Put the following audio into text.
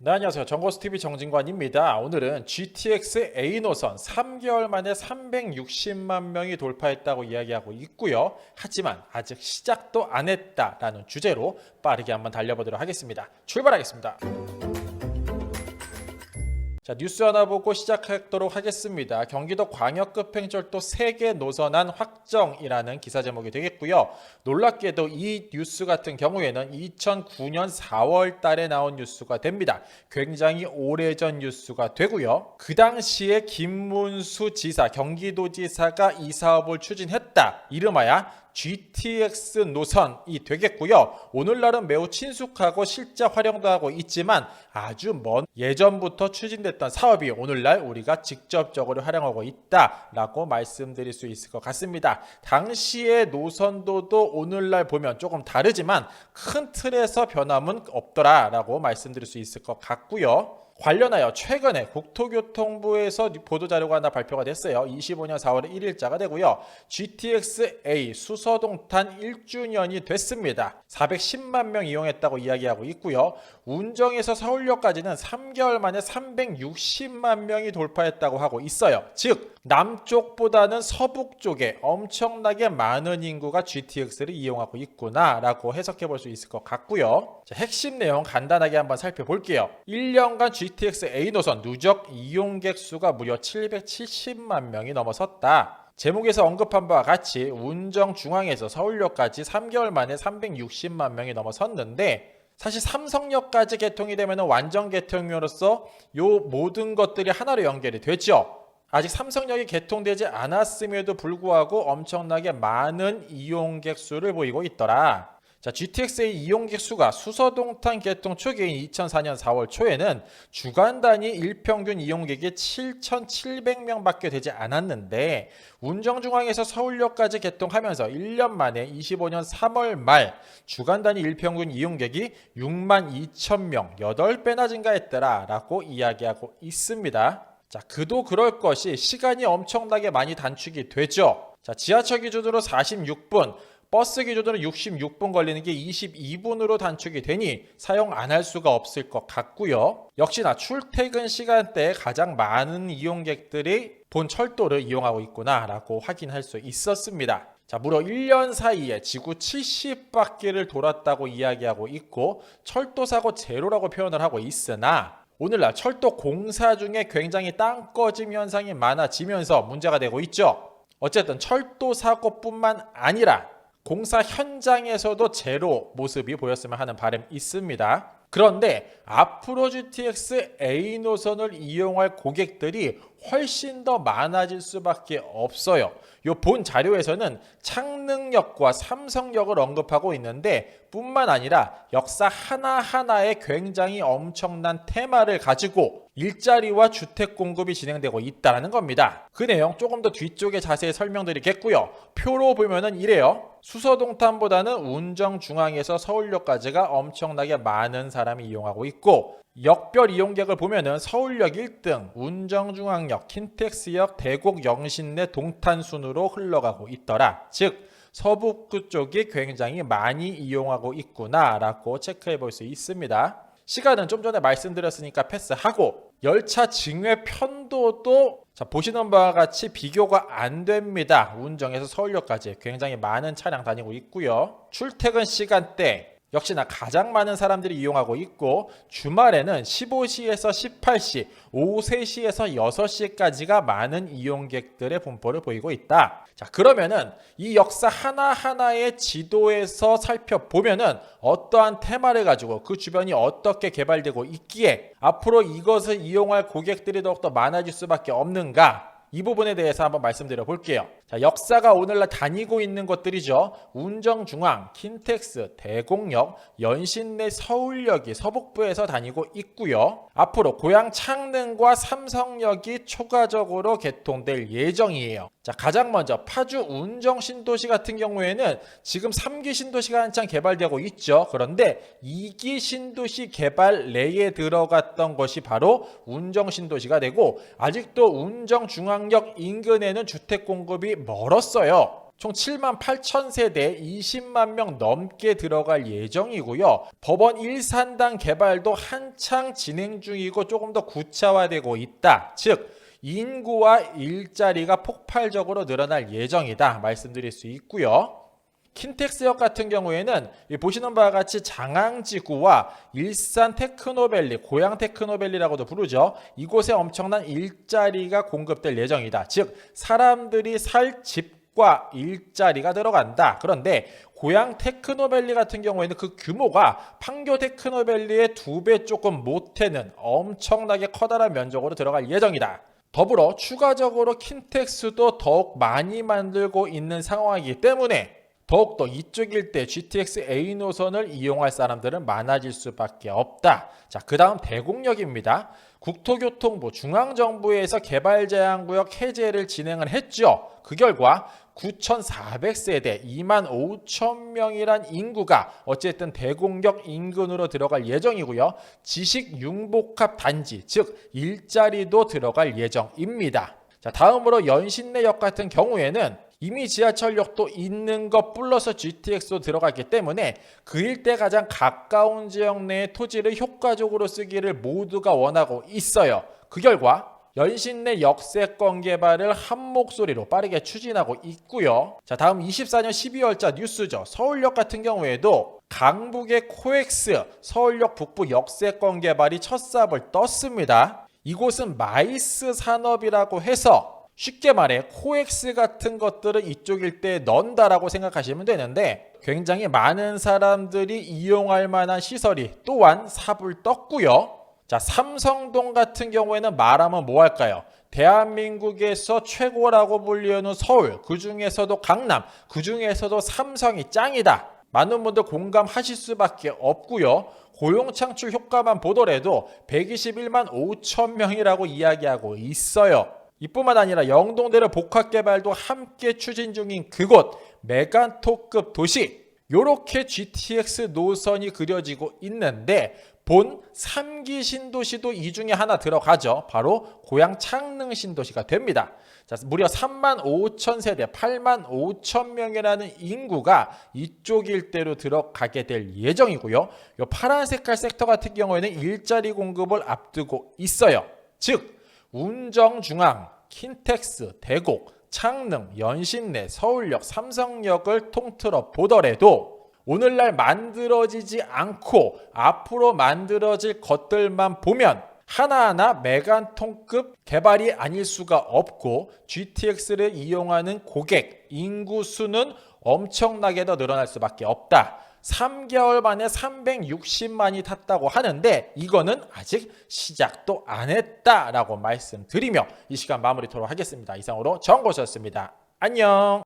네, 안녕하세요. 정보스TV 정진관입니다. 오늘은 GTX A 노선 3개월 만에 360만 명이 돌파했다고 이야기하고 있고요. 하지만 아직 시작도 안 했다라는 주제로 빠르게 한번 달려보도록 하겠습니다. 출발하겠습니다. 자, 뉴스 하나 보고 시작하도록 하겠습니다. 경기도 광역급행철도 3개 노선안 확정이라는 기사 제목이 되겠고요. 놀랍게도 이 뉴스 같은 경우에는 2009년 4월 달에 나온 뉴스가 됩니다. 굉장히 오래전 뉴스가 되고요. 그 당시에 김문수 지사, 경기도지사가 이 사업을 추진했다. 이름하여 GTX 노선이 되겠고요. 오늘날은 매우 친숙하고 실제 활용도 하고 있지만 아주 먼 예전부터 추진됐던 사업이 오늘날 우리가 직접적으로 활용하고 있다라고 말씀드릴 수 있을 것 같습니다. 당시의 노선도도 오늘날 보면 조금 다르지만 큰 틀에서 변함은 없더라라고 말씀드릴 수 있을 것 같고요. 관련하여 최근에 국토교통부에서 보도자료가 하나 발표가 됐어요. 25년 4월 1일자가 되고요. GTX-A 수서동탄 1주년이 됐습니다. 410만 명 이용했다고 이야기하고 있고요. 운정에서 서울역까지는 3개월 만에 360만 명이 돌파했다고 하고 있어요. 즉 남쪽보다는 서북 쪽에 엄청나게 많은 인구가 GTX를 이용하고 있구나 라고 해석해 볼 수 있을 것 같고요. 자, 핵심 내용 간단하게 한번 살펴볼게요. 1년간 GTX A 노선 누적 이용객 수가 무려 770만 명이 넘어섰다. 제목에서 언급한 바와 같이 운정 중앙에서 서울역까지 3개월 만에 360만 명이 넘어섰는데 사실 삼성역까지 개통이 되면 완전 개통으로서 요 모든 것들이 하나로 연결이 되죠. 아직 삼성역이 개통되지 않았음에도 불구하고 엄청나게 많은 이용객 수를 보이고 있더라. 자, GTX-A 이용객 수가 수서동탄 개통 초기인 2004년 4월 초에는 주간 단위 일평균 이용객이 7,700명밖에 되지 않았는데 운정중앙에서 서울역까지 개통하면서 1년 만에 25년 3월 말 주간 단위 일평균 이용객이 62,000명, 8배나 증가했더라 라고 이야기하고 있습니다. 자, 그도 그럴 것이 시간이 엄청나게 많이 단축이 되죠. 자, 지하철 기준으로 46분, 버스 기준으로 66분 걸리는 게 22분으로 단축이 되니 사용 안 할 수가 없을 것 같고요. 역시나 출퇴근 시간대에 가장 많은 이용객들이 본 철도를 이용하고 있구나 라고 확인할 수 있었습니다. 자, 무려 1년 사이에 지구 70바퀴를 돌았다고 이야기하고 있고 철도 사고 제로라고 표현을 하고 있으나 오늘날 철도 공사 중에 굉장히 땅 꺼짐 현상이 많아지면서 문제가 되고 있죠. 어쨌든 철도 사고뿐만 아니라 공사 현장에서도 제로 모습이 보였으면 하는 바람이 있습니다. 그런데 앞으로 GTX A 노선을 이용할 고객들이 훨씬 더 많아질 수밖에 없어요. 요 본 자료에서는 창릉역과 삼성역을 언급하고 있는데 뿐만 아니라 역사 하나하나에 굉장히 엄청난 테마를 가지고 일자리와 주택 공급이 진행되고 있다는 겁니다. 그 내용 조금 더 뒤쪽에 자세히 설명드리겠고요. 표로 보면은 이래요. 수서동탄보다는 운정중앙에서 서울역까지가 엄청나게 많은 사람이 이용하고 있고 역별 이용객을 보면은 서울역 1등, 운정중앙역, 킨텍스역, 대곡 영신내 동탄 순으로 흘러가고 있더라. 즉 서북구 쪽이 굉장히 많이 이용하고 있구나 라고 체크해 볼 수 있습니다. 시간은 좀 전에 말씀드렸으니까 패스하고 열차 징회 편도도 자, 보시는 바와 같이 비교가 안 됩니다. 운정에서 서울역까지 굉장히 많은 차량 다니고 있고요. 출퇴근 시간대 역시나 가장 많은 사람들이 이용하고 있고 주말에는 15시에서 18시, 오후 3시에서 6시까지가 많은 이용객들의 분포를 보이고 있다. 자, 그러면은 이 역사 하나하나의 지도에서 살펴보면은 어떠한 테마를 가지고 그 주변이 어떻게 개발되고 있기에 앞으로 이것을 이용할 고객들이 더욱더 많아질 수밖에 없는가? 이 부분에 대해서 한번 말씀드려 볼게요. 자, 역사가 오늘날 다니고 있는 것들이죠. 운정중앙, 킨텍스, 대곡역, 연신내 서울역이 서북부에서 다니고 있고요. 앞으로 고양 창릉과 삼성역이 추가적으로 개통될 예정이에요. 자, 가장 먼저 파주 운정 신도시 같은 경우에는 지금 3기 신도시가 한창 개발되고 있죠. 그런데 2기 신도시 개발 내에 들어갔던 것이 바로 운정 신도시가 되고 아직도 운정 중앙역 인근에는 주택 공급이 멀었어요. 총 7만 8천 세대 20만 명 넘게 들어갈 예정이고요. 법원 일산당 개발도 한창 진행 중이고 조금 더 구체화되고 있다. 즉 인구와 일자리가 폭발적으로 늘어날 예정이다 말씀드릴 수 있고요. 킨텍스역 같은 경우에는 보시는 바와 같이 장항지구와 일산 테크노밸리, 고양 테크노밸리라고도 부르죠. 이곳에 엄청난 일자리가 공급될 예정이다. 즉 사람들이 살 집과 일자리가 들어간다. 그런데 고양 테크노밸리 같은 경우에는 그 규모가 판교 테크노밸리의 2배 조금 못되는 엄청나게 커다란 면적으로 들어갈 예정이다. 더불어 추가적으로 킨텍스도 더욱 많이 만들고 있는 상황이기 때문에 더욱더 이쪽 일대 GTX A 노선을 이용할 사람들은 많아질 수밖에 없다. 자, 그 다음 대곡역입니다. 국토교통부 중앙정부에서 개발제한구역 해제를 진행을 했죠. 그 결과 9,400세대 2만 5천 명이란 인구가 어쨌든 대곡역 인근으로 들어갈 예정이고요. 지식융복합 단지, 즉 일자리도 들어갈 예정입니다. 자, 다음으로 연신내역 같은 경우에는 이미 지하철역도 있는 것 플러스 GTX도 들어갔기 때문에 그 일대 가장 가까운 지역 내의 토지를 효과적으로 쓰기를 모두가 원하고 있어요. 그 결과 연신내 역세권 개발을 한 목소리로 빠르게 추진하고 있고요. 자, 다음 24년 12월자 뉴스죠. 서울역 같은 경우에도 강북의 코엑스 서울역 북부 역세권 개발이 첫 삽을 떴습니다. 이곳은 마이스 산업이라고 해서 쉽게 말해 코엑스 같은 것들을 이쪽 일대에 넣는다라고 생각하시면 되는데 굉장히 많은 사람들이 이용할 만한 시설이 또한 삽을 떴고요. 자, 삼성동 같은 경우에는 말하면 뭐 할까요? 대한민국에서 최고라고 불리는 서울, 그 중에서도 강남, 그 중에서도 삼성이 짱이다. 많은 분들 공감하실 수밖에 없고요. 고용 창출 효과만 보더라도 121만 5천 명이라고 이야기하고 있어요. 이뿐만 아니라 영동대로 복합개발도 함께 추진 중인 그곳 메가토급 도시, 요렇게 GTX 노선이 그려지고 있는데 본 3기 신도시도 이 중에 하나 들어가죠. 바로 고양 창릉 신도시가 됩니다. 자, 무려 3만 5천 세대 8만 5천 명이라는 인구가 이쪽 일대로 들어가게 될 예정이고요. 이 파란 색깔 섹터 같은 경우에는 일자리 공급을 앞두고 있어요. 즉 운정중앙, 킨텍스, 대곡, 창릉, 연신내, 서울역, 삼성역을 통틀어 보더라도 오늘날 만들어지지 않고 앞으로 만들어질 것들만 보면 하나하나 메가톤급 개발이 아닐 수가 없고 GTX를 이용하는 고객, 인구 수는 엄청나게 더 늘어날 수밖에 없다. 3개월 만에 360만이 탔다고 하는데 이거는 아직 시작도 안 했다라고 말씀드리며 이 시간 마무리토록 하겠습니다. 이상으로 정고셨습니다. 안녕.